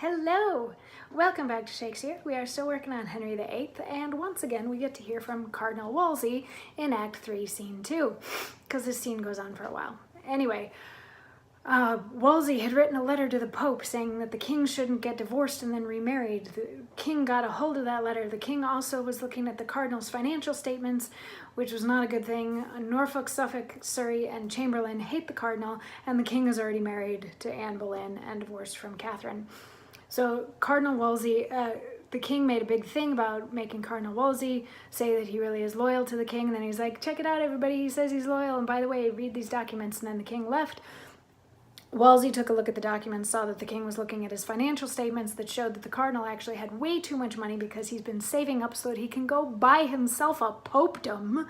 Hello! Welcome back to Shakespeare. We are still working on Henry VIII, and once again we get to hear from Cardinal Wolsey in Act 3, Scene 2, because this scene goes on for a while. Anyway, Wolsey had written a letter to the Pope saying that the king shouldn't get divorced and then remarried. The king got a hold of that letter. The king also was looking at the Cardinal's financial statements, which was not a good thing. Norfolk, Suffolk, Surrey, and Chamberlain hate the Cardinal, and the king is already married to Anne Boleyn and divorced from Catherine. So Cardinal Wolsey, the king made a big thing about making Cardinal Wolsey say that he really is loyal to the king, and then he's like, check it out everybody, he says he's loyal, and by the way, read these documents. And then the king left. Wolsey took a look at the documents, saw that the king was looking at his financial statements that showed that the cardinal actually had way too much money because he's been saving up so that he can go buy himself a popedom.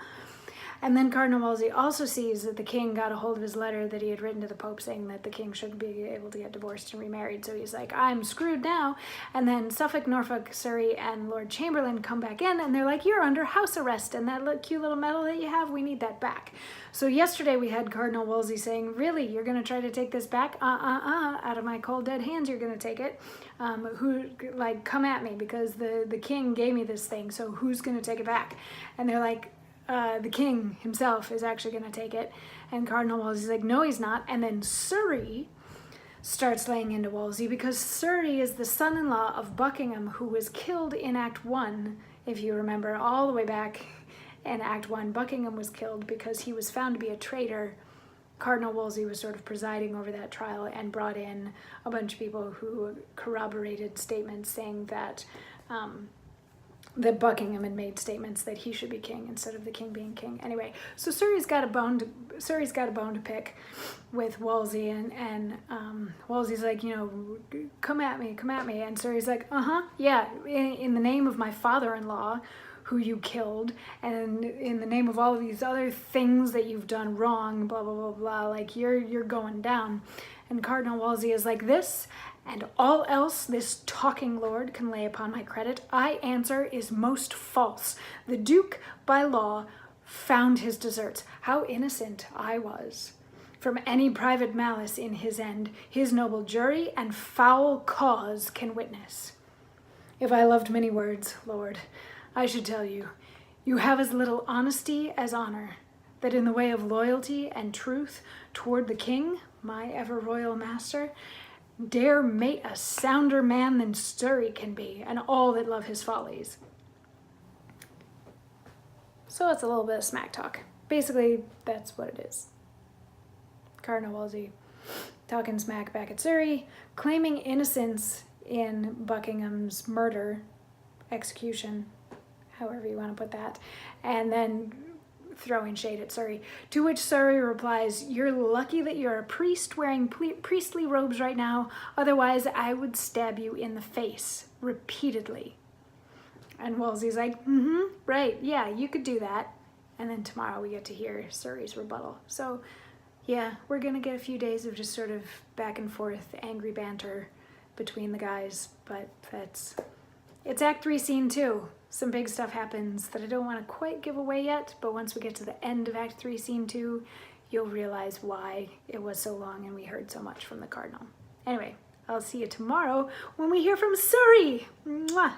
And then Cardinal Wolsey also sees that the king got a hold of his letter that he had written to the Pope saying that the king shouldn't be able to get divorced and remarried. So he's like, I'm screwed now. And then Suffolk, Norfolk, Surrey, and Lord Chamberlain come back in, and they're like, you're under house arrest, and that cute little medal that you have, we need that back. So yesterday we had Cardinal Wolsey saying, really, you're going to try to take this back? Out of my cold dead hands you're going to take it. Come at me, because the king gave me this thing, so who's going to take it back? And they're like, the king himself is actually going to take it. And Cardinal Wolsey's like, no, he's not. And then Surrey starts laying into Wolsey, because Surrey is the son-in-law of Buckingham, who was killed in Act 1. If you remember, all the way back in Act 1, Buckingham was killed because he was found to be a traitor. Cardinal Wolsey was sort of presiding over that trial and brought in a bunch of people who corroborated statements saying that that Buckingham had made statements that he should be king instead of the king being king. Anyway, so Surrey's got a bone to pick with Wolsey, and Wolsey's like, you know, come at me, and Surrey's like, yeah, in the name of my father-in-law, who you killed, and in the name of all of these other things that you've done wrong, blah blah blah blah, like you're going down. And Cardinal Wolsey is like, this and all else this talking lord can lay upon my credit, I answer is most false. The Duke, by law, found his deserts. How innocent I was from any private malice in his end, his noble jury and foul cause can witness. If I loved many words, Lord, I should tell you, you have as little honesty as honor, that in the way of loyalty and truth toward the king, my ever royal master, dare mate a sounder man than Surrey can be, and all that love his follies. So it's a little bit of smack talk. Basically, that's what it is. Cardinal Wolsey talking smack back at Surrey, claiming innocence in Buckingham's murder, execution, however you want to put that, and then throwing shade at Surrey, to which Surrey replies, you're lucky that you're a priest wearing priestly robes right now, otherwise I would stab you in the face repeatedly. And Wolsey's like, right, yeah, you could do that. And then tomorrow we get to hear Surrey's rebuttal. So yeah, we're gonna get a few days of just sort of back and forth angry banter between the guys, but it's Act 3, Scene 2. Some big stuff happens that I don't want to quite give away yet, but once we get to the end of Act 3, Scene 2, you'll realize why it was so long and we heard so much from the Cardinal. Anyway, I'll see you tomorrow when we hear from Surrey. Mwah!